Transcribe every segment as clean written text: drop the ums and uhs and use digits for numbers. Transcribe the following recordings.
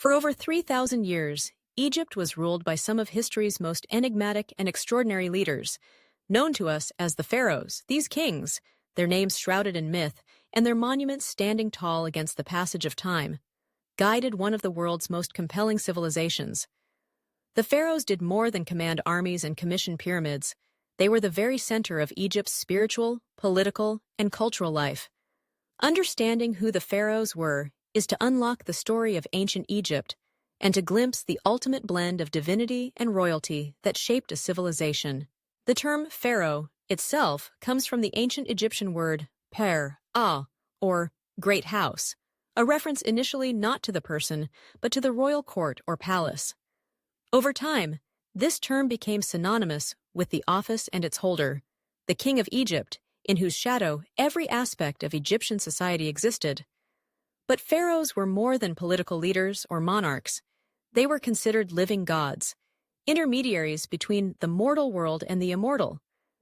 For over 3,000 years, Egypt was ruled by some of history's most enigmatic and extraordinary leaders, known to us as the pharaohs. These kings, their names shrouded in myth and their monuments standing tall against the passage of time, guided one of the world's most compelling civilizations. The pharaohs did more than command armies and commission pyramids. They were the very center of Egypt's spiritual, political, and cultural life. Understanding who the pharaohs were is to unlock the story of ancient Egypt and to glimpse the ultimate blend of divinity and royalty that shaped a civilization. The term pharaoh itself comes from the ancient Egyptian word per-ah, or great house, a reference initially not to the person, but to the royal court or palace. Over time, this term became synonymous with the office and its holder, the king of Egypt, in whose shadow every aspect of Egyptian society existed. But pharaohs were more than political leaders or monarchs. They were considered living gods, intermediaries between the mortal world and the immortal,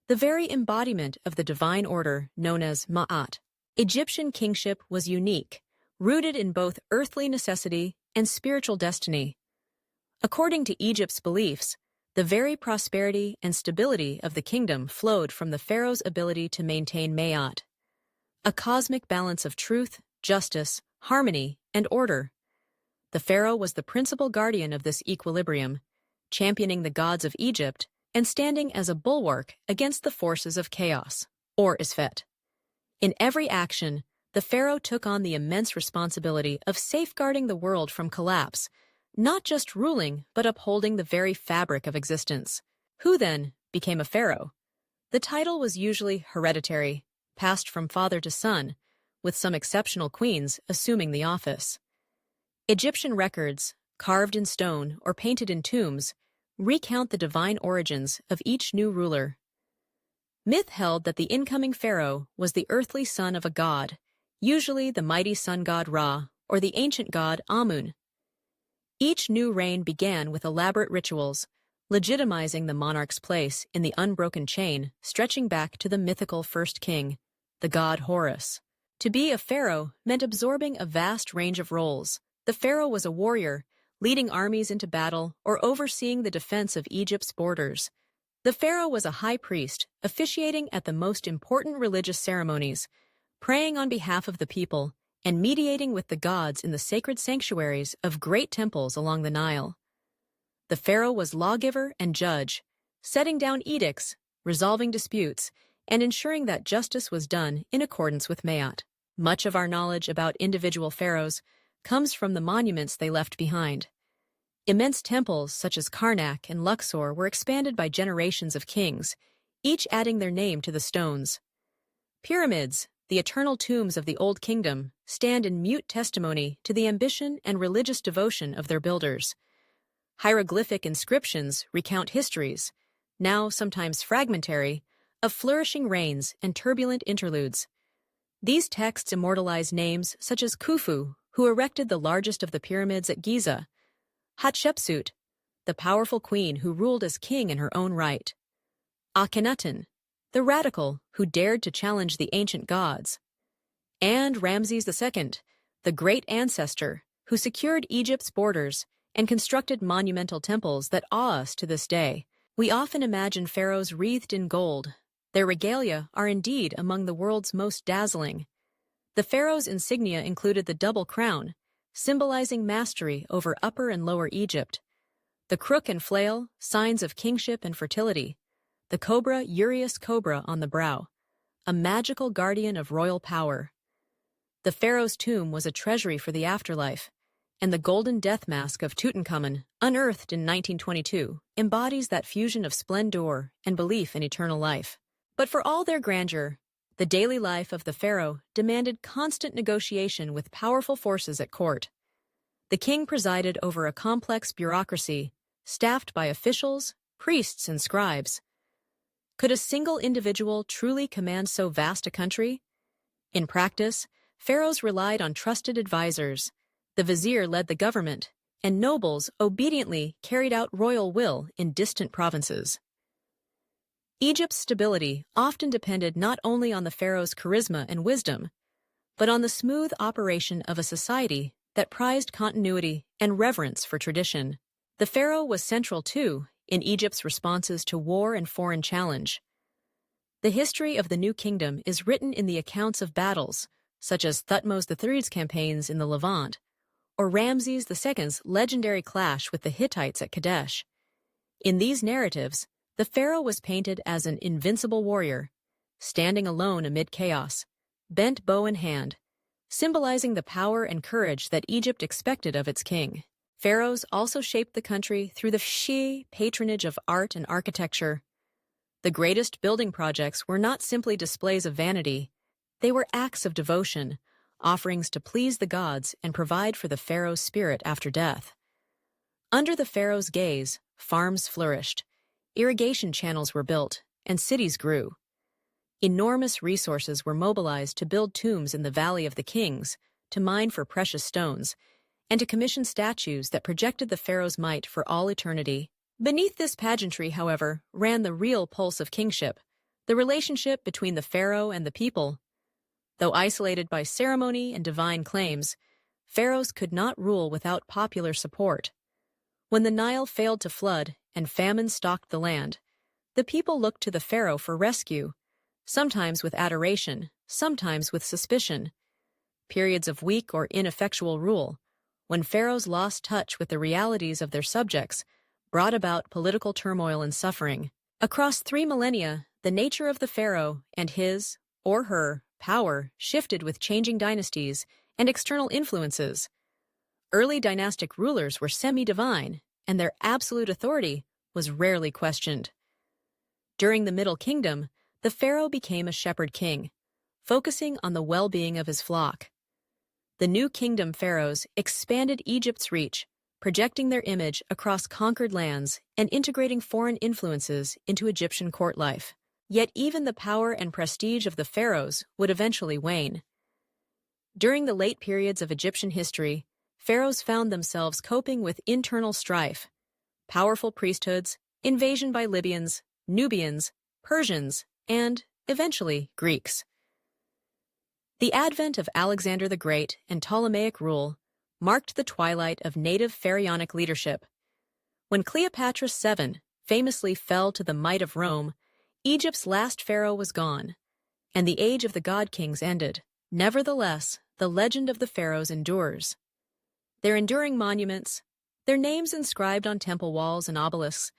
the very embodiment of the divine order known as Ma'at. Egyptian kingship was unique, rooted in both earthly necessity and spiritual destiny. According to Egypt's beliefs, the very prosperity and stability of the kingdom flowed from the pharaoh's ability to maintain Ma'at, a cosmic balance of truth, justice, harmony, and order. The pharaoh was the principal guardian of this equilibrium, championing the gods of Egypt and standing as a bulwark against the forces of chaos, or Isfet. In every action, the pharaoh took on the immense responsibility of safeguarding the world from collapse, not just ruling, but upholding the very fabric of existence. Who, then, became a pharaoh? The title was usually hereditary, passed from father to son, with some exceptional queens assuming the office. Egyptian records, carved in stone or painted in tombs, recount the divine origins of each new ruler. Myth held that the incoming pharaoh was the earthly son of a god, usually the mighty sun god Ra or the ancient god Amun. Each new reign began with elaborate rituals, legitimizing the monarch's place in the unbroken chain stretching back to the mythical first king, the god Horus. To be a pharaoh meant absorbing a vast range of roles. The pharaoh was a warrior, leading armies into battle or overseeing the defense of Egypt's borders. The pharaoh was a high priest, officiating at the most important religious ceremonies, praying on behalf of the people, and mediating with the gods in the sacred sanctuaries of great temples along the Nile. The pharaoh was lawgiver and judge, setting down edicts, resolving disputes, and ensuring that justice was done in accordance with Ma'at. Much of our knowledge about individual pharaohs comes from the monuments they left behind. Immense temples such as Karnak and Luxor were expanded by generations of kings, each adding their name to the stones. Pyramids, the eternal tombs of the Old Kingdom, stand in mute testimony to the ambition and religious devotion of their builders. Hieroglyphic inscriptions recount histories, now sometimes fragmentary, of flourishing reigns and turbulent interludes. These texts immortalize names such as Khufu, who erected the largest of the pyramids at Giza, Hatshepsut, the powerful queen who ruled as king in her own right, Akhenaten, the radical who dared to challenge the ancient gods, and Ramses II, the great ancestor who secured Egypt's borders and constructed monumental temples that awe us to this day. We often imagine pharaohs wreathed in gold. Their regalia are indeed among the world's most dazzling. The pharaoh's insignia included the double crown, symbolizing mastery over Upper and Lower Egypt, the crook and flail, signs of kingship and fertility, the cobra Urius cobra on the brow, a magical guardian of royal power. The pharaoh's tomb was a treasury for the afterlife, and the golden death mask of Tutankhamun, unearthed in 1922, embodies that fusion of splendor and belief in eternal life. But for all their grandeur, the daily life of the pharaoh demanded constant negotiation with powerful forces at court. The king presided over a complex bureaucracy, staffed by officials, priests, and scribes. Could a single individual truly command so vast a country? In practice, pharaohs relied on trusted advisors. The vizier led the government, and nobles obediently carried out royal will in distant provinces. Egypt's stability often depended not only on the pharaoh's charisma and wisdom, but on the smooth operation of a society that prized continuity and reverence for tradition. The pharaoh was central, too, in Egypt's responses to war and foreign challenge. The history of the New Kingdom is written in the accounts of battles, such as Thutmose III's campaigns in the Levant, or Ramses II's legendary clash with the Hittites at Kadesh. In these narratives, the pharaoh was painted as an invincible warrior, standing alone amid chaos, bent bow in hand, symbolizing the power and courage that Egypt expected of its king. Pharaohs also shaped the country through the patronage of art and architecture. The greatest building projects were not simply displays of vanity, they were acts of devotion, offerings to please the gods and provide for the pharaoh's spirit after death. Under the pharaoh's gaze, farms flourished, irrigation channels were built, and cities grew. Enormous resources were mobilized to build tombs in the Valley of the Kings, to mine for precious stones, and to commission statues that projected the pharaoh's might for all eternity. Beneath this pageantry, however, ran the real pulse of kingship, the relationship between the pharaoh and the people. Though isolated by ceremony and divine claims, pharaohs could not rule without popular support. When the Nile failed to flood and famine stalked the land, the people looked to the pharaoh for rescue, sometimes with adoration, sometimes with suspicion. Periods of weak or ineffectual rule, when pharaohs lost touch with the realities of their subjects, brought about political turmoil and suffering. Across 3 millennia, the nature of the pharaoh and his, or her, power shifted with changing dynasties and external influences. Early dynastic rulers were semi-divine, and their absolute authority was rarely questioned. During the Middle Kingdom, the pharaoh became a shepherd king, focusing on the well-being of his flock. The New Kingdom pharaohs expanded Egypt's reach, projecting their image across conquered lands and integrating foreign influences into Egyptian court life. Yet even the power and prestige of the pharaohs would eventually wane. During the late periods of Egyptian history, pharaohs found themselves coping with internal strife, powerful priesthoods, invasion by Libyans, Nubians, Persians, and, eventually, Greeks. The advent of Alexander the Great and Ptolemaic rule marked the twilight of native pharaonic leadership. When Cleopatra VII famously fell to the might of Rome, Egypt's last pharaoh was gone, and the age of the god-kings ended. Nevertheless, the legend of the pharaohs endures. Their enduring monuments, their names inscribed on temple walls and obelisks,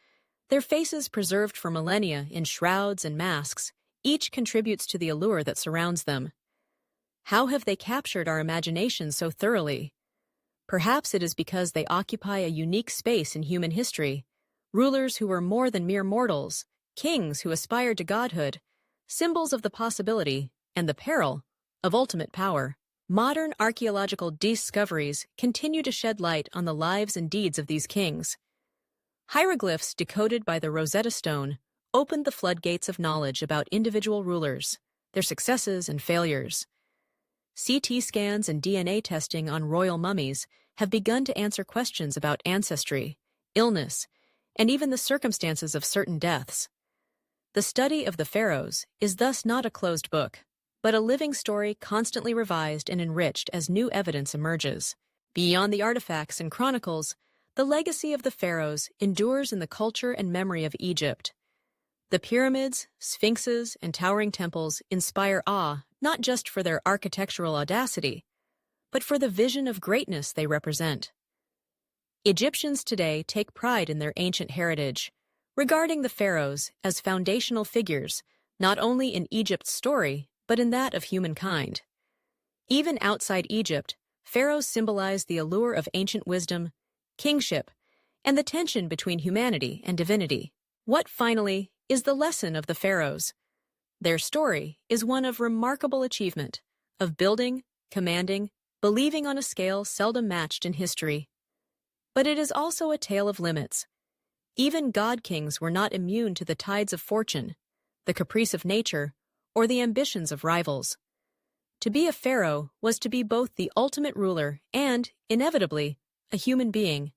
their faces preserved for millennia in shrouds and masks, each contributes to the allure that surrounds them. How have they captured our imagination so thoroughly? Perhaps it is because they occupy a unique space in human history, rulers who were more than mere mortals, kings who aspired to godhood, symbols of the possibility and the peril of ultimate power. Modern archaeological discoveries continue to shed light on the lives and deeds of these kings. Hieroglyphs decoded by the Rosetta Stone opened the floodgates of knowledge about individual rulers, their successes and failures. CT scans and DNA testing on royal mummies have begun to answer questions about ancestry, illness, and even the circumstances of certain deaths. The study of the pharaohs is thus not a closed book, but a living story constantly revised and enriched as new evidence emerges. Beyond the artifacts and chronicles, the legacy of the pharaohs endures in the culture and memory of Egypt. The pyramids, sphinxes, and towering temples inspire awe not just for their architectural audacity, but for the vision of greatness they represent. Egyptians today take pride in their ancient heritage, regarding the pharaohs as foundational figures, not only in Egypt's story, but in that of humankind. Even outside Egypt, pharaohs symbolize the allure of ancient wisdom, kingship, and the tension between humanity and divinity. What, finally, is the lesson of the pharaohs? Their story is one of remarkable achievement, of building, commanding, believing on a scale seldom matched in history. But it is also a tale of limits. Even god-kings were not immune to the tides of fortune, the caprice of nature, or the ambitions of rivals. To be a pharaoh was to be both the ultimate ruler and, inevitably, a human being,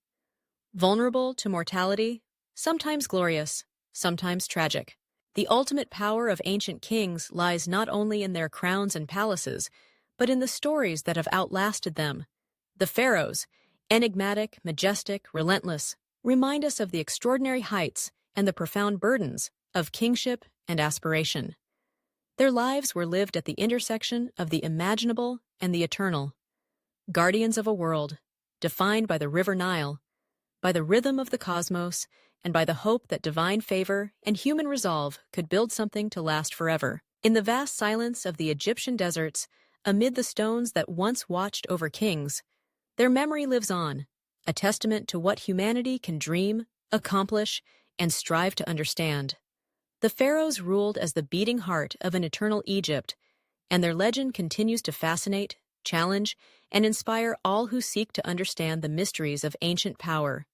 vulnerable to mortality, sometimes glorious, sometimes tragic. The ultimate power of ancient kings lies not only in their crowns and palaces, but in the stories that have outlasted them, The pharaohs, enigmatic, majestic, relentless, remind us of the extraordinary heights and the profound burdens of kingship and aspiration. Their lives were lived at the intersection of the imaginable and the eternal, guardians of a world defined by the river Nile, by the rhythm of the cosmos, and by the hope that divine favor and human resolve could build something to last forever. In the vast silence of the Egyptian deserts, amid the stones that once watched over kings, their memory lives on, a testament to what humanity can dream, accomplish, and strive to understand. The pharaohs ruled as the beating heart of an eternal Egypt, and their legend continues to fascinate, challenge, and inspire all who seek to understand the mysteries of ancient power.